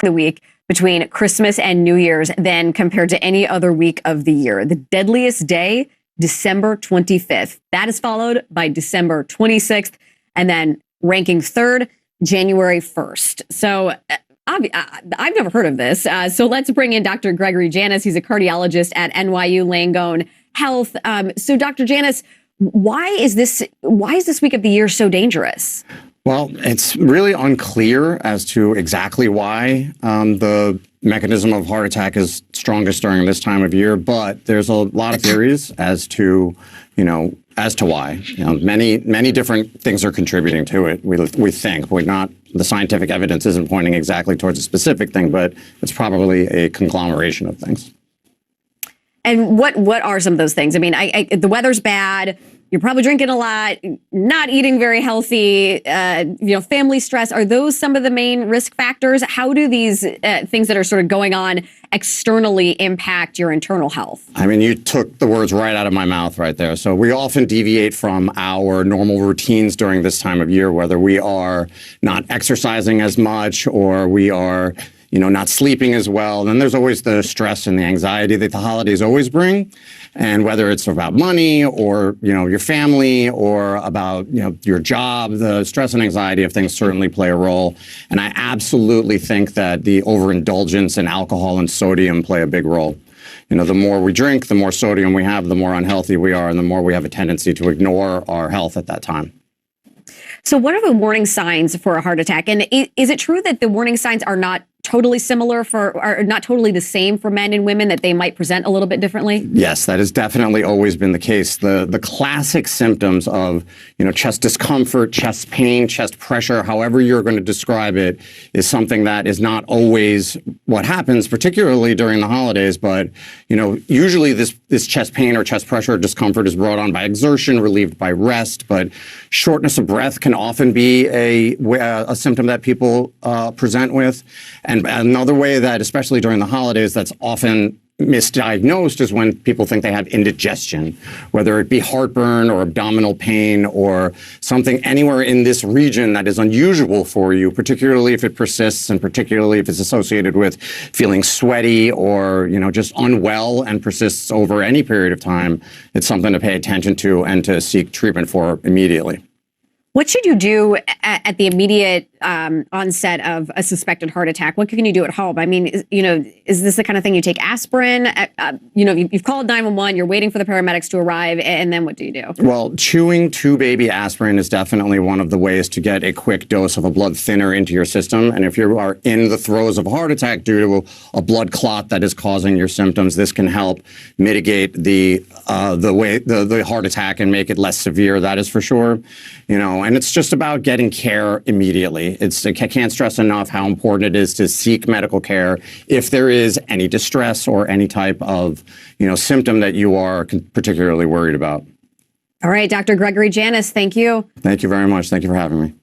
the week between Christmas and New Year's than compared to any other week of the year. The deadliest day, December 25th. That is followed by December 26th, and then ranking third, January 1st. So I've never heard of this. So let's bring in Dr. Gregory Janis. He's a cardiologist at NYU Langone Health. So Dr. Janis, why is this week of the year so dangerous? Well, it's really unclear as to exactly why the mechanism of heart attack is strongest during this time of year, but there's a lot of theories as to why. Many different things are contributing to it. We think the scientific evidence isn't pointing exactly towards a specific thing, but it's probably a conglomeration of things. And what are some of those things? I mean, the weather's bad. You're probably drinking a lot, not eating very healthy, family stress. Are those some of the main risk factors? How do these things that are sort of going on externally impact your internal health? I mean, you took the words right out of my mouth right there. So we often deviate from our normal routines during this time of year, whether we are not exercising as much or we are not sleeping as well. Then there's always the stress and the anxiety that the holidays always bring. And whether it's about money or, your family or about, your job, the stress and anxiety of things certainly play a role. And I absolutely think that the overindulgence in alcohol and sodium play a big role. The more we drink, the more sodium we have, the more unhealthy we are, and the more we have a tendency to ignore our health at that time. So what are the warning signs for a heart attack? And is it true that the warning signs are not totally similar are not totally the same for men and women, that they might present a little bit differently? Yes, that has definitely always been the case. The classic symptoms of, chest discomfort, chest pain, chest pressure, however you're going to describe it, is something that is not always what happens, particularly during the holidays. But, usually this chest pain or chest pressure or discomfort is brought on by exertion, relieved by rest. But shortness of breath can often be a symptom that people present with. And another way that, especially during the holidays, that's often misdiagnosed is when people think they have indigestion, whether it be heartburn or abdominal pain or something anywhere in this region that is unusual for you, particularly if it persists and particularly if it's associated with feeling sweaty or, just unwell and persists over any period of time. It's something to pay attention to and to seek treatment for immediately. What should you do at the immediate onset of a suspected heart attack? What can you do at home? I mean, is this the kind of thing you take aspirin? You've called 911, you're waiting for the paramedics to arrive, and then what do you do? Well, chewing 2-baby aspirin is definitely one of the ways to get a quick dose of a blood thinner into your system. And if you are in the throes of a heart attack due to a blood clot that is causing your symptoms, this can help mitigate the heart attack and make it less severe. That is for sure. And it's just about getting care immediately. I can't stress enough how important it is to seek medical care if there is any distress or any type of, symptom that you are particularly worried about. All right, Dr. Gregory Janis, thank you. Thank you very much. Thank you for having me.